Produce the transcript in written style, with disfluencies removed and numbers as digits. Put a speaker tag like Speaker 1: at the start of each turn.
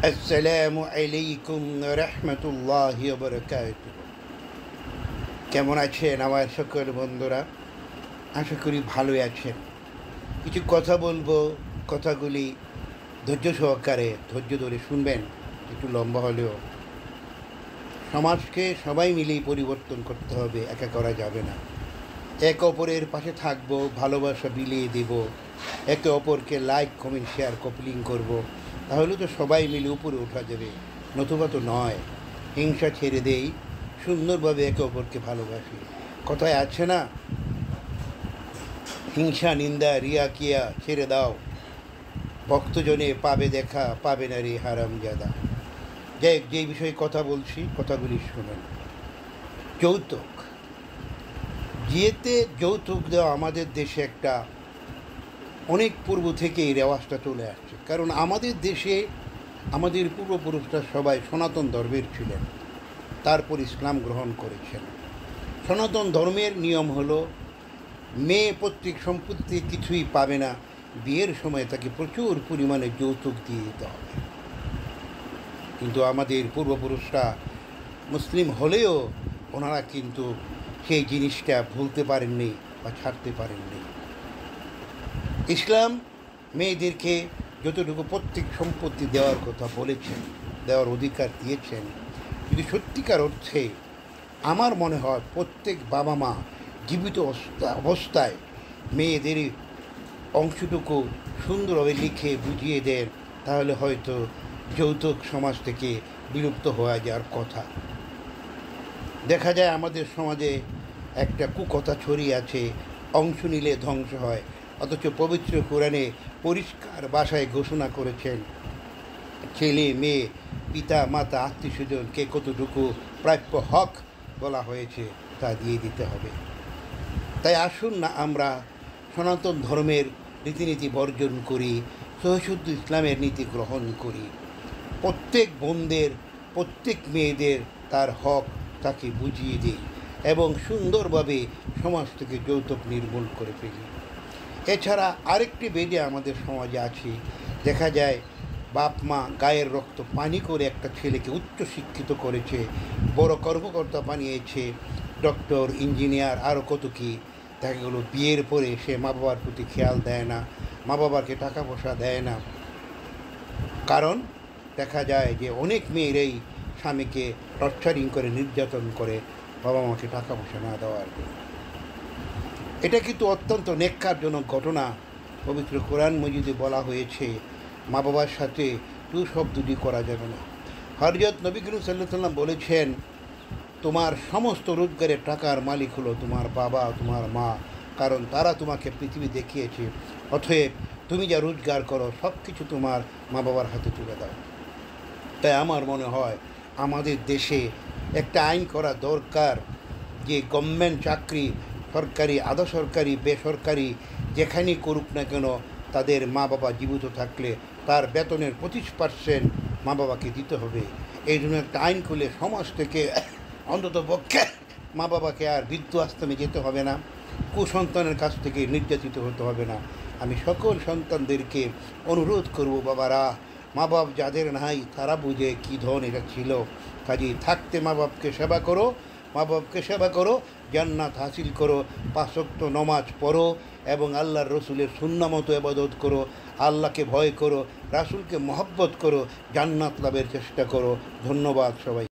Speaker 1: আসসালামু আলাইকুম রহমতুল্লাহি ওয়া বারাকাতুহু। কেমন আছেন আমার সকল বন্ধুরা? আশা করি ভালোই আছেন। কিছু কথা বলবো, কথাগুলি ধৈর্য সহকারে ধৈর্য ধরে শুনবেন, একটু লম্বা হলেও। সমাজকে সবাই মিলেই পরিবর্তন করতে হবে, একা করা যাবে না। একে অপরের পাশে থাকবো, ভালোবাসা বিলিয়ে দেব, একে অপরকে লাইক কমেন্ট শেয়ার কপলিং করব, তাহলে তো সবাই মিলে উপরে ওঠা যাবে। নতুবা তো নয়। হিংসা ছেড়ে দেই, সুন্দরভাবে একে অপরকে ভালোবাসি। কথায় আছে না, হিংসা নিন্দা রিয়া কিয়া ছেড়ে দাও, ভক্তজনে পাবে দেখা, পাবে না রে হারামজাদা। যে বিষয়ে কথা বলছি, কথাগুলি শুনুন। যৌতুক, বিয়েতে যৌতুক দেওয়া আমাদের দেশে একটা অনেক পূর্ব থেকে এই রেওয়াজটা চলে আসছে। কারণ আমাদের দেশে আমাদের পূর্বপুরুষরা সবাই সনাতন ধর্মের ছিলেন, তারপর ইসলাম গ্রহণ করেছেন। সনাতন ধর্মের নিয়ম হলো, মেয়ে পৈতৃক সম্পত্তি কিছুই পাবে না, বিয়ের সময় তাকে প্রচুর পরিমাণে যৌতুক দিয়ে দিতে হবে। কিন্তু আমাদের পূর্বপুরুষরা মুসলিম হলেও ওনারা কিন্তু সেই জিনিসটা ভুলতে পারেননি বা ছাড়তে পারেননি। ইসলাম মেয়েদেরকে যতটুকু পৈতৃক সম্পত্তি দেওয়ার কথা বলেছেন, দেওয়ার অধিকার দিয়েছেন, যদি সত্যিকার অর্থে আমার মনে হয় প্রত্যেক বাবা মা জীবিত অবস্থায় মেয়েদের অংশটুকু সুন্দরভাবে লিখে বুঝিয়ে দেন, তাহলে হয়তো যৌতুক সমাজ থেকে বিলুপ্ত হয়ে যাওয়ার কথা। দেখা যায় আমাদের সমাজে একটা কুকথা ছড়িয়ে আছে, অংশ নিলে ধ্বংস হয়। অথচ পবিত্র কোরআনে পরিষ্কার ভাষায় ঘোষণা করেছেন, ছেলে মেয়ে পিতা মাতা আত্মীয় স্বজনকে কতটুকু প্রাপ্য হক বলা হয়েছে তা দিয়ে দিতে হবে। তাই আসুন না আমরা সনাতন ধর্মের রীতিনীতি বর্জন করি, সহিশুদ্ধ ইসলামের নীতি গ্রহণ করি। প্রত্যেক বোনদের, প্রত্যেক মেয়েদের তার হক তাকে বুঝিয়ে দিই এবং সুন্দরভাবে সমাজ থেকে যৌতুক নির্মূল করে ফেলি। এছাড়া আরেকটি বেদে আমাদের সমাজে আছে, দেখা যায় বাপ মা গায়ের রক্ত পানি করে একটা ছেলেকে উচ্চশিক্ষিত করেছে, বড় কর্মকর্তা বানিয়েছে, ডক্টর ইঞ্জিনিয়ার আরও কত কী। দেখা গেলো বিয়ের পরে সে মা বাবার প্রতি খেয়াল দেয় না, মা বাবাকে টাকা পয়সা দেয় না। কারণ দেখা যায় যে অনেক মেয়েরাই স্বামীকে টর্চারিং করে, নির্যাতন করে বাবা মাকে টাকা পয়সা না দেওয়ার জন্য। এটা কিন্তু অত্যন্ত নেক্কারজনক ঘটনা। পবিত্র কোরআন মজিদে বলা হয়েছে, মা বাবার সাথে টু শব্দটি করা যাবে না। হযরত নবী করিম সাল্লাল্লাহু আলাইহি ওয়াসাল্লাম বলেছেন, তোমার সমস্ত রোজগারের টাকার মালিক হলো তোমার বাবা, তোমার মা, কারণ তারা তোমাকে পৃথিবী দেখিয়েছে। অতএব তুমি যা রোজগার করো সব কিছু তোমার মা বাবার হাতে তুলে দাও। তাই আমার মনে হয় আমাদের দেশে একটা আইন করা দরকার, যে গভর্নমেন্ট চাকরি, সরকারি, আধা সরকারি, বেসরকারি, যেখানেই করুক না কেন, তাদের মা বাবা জীবিত থাকলে তার বেতনের 25% মা বাবাকে দিতে হবে। এই জন্য একটা আইন করলে সমাজ থেকে অন্তত পক্ষে মা বাবাকে আর বৃদ্ধ আশ্রমে যেতে হবে না, কুসন্তানের কাছ থেকে নির্যাতিত হতে হবে না। আমি সকল সন্তানদেরকে অনুরোধ করব, বাবারা, মা বাপ যাদের নাই তারা বুঝে কী ধন এটা ছিল। কাজেই থাকতে মা বাপকে সেবা করো, মা বাপকে সেবা করো, জান্নাত হাসিল করো, 5 ওয়াক্ত নমাজ পড়ো এবং আল্লাহর রসুলের সুন্নাহ মতো ইবাদত করো, আল্লাহকে ভয় করো, রাসূলকে মহব্বত করো, জান্নাত লাভের চেষ্টা করো। ধন্যবাদ সবাই।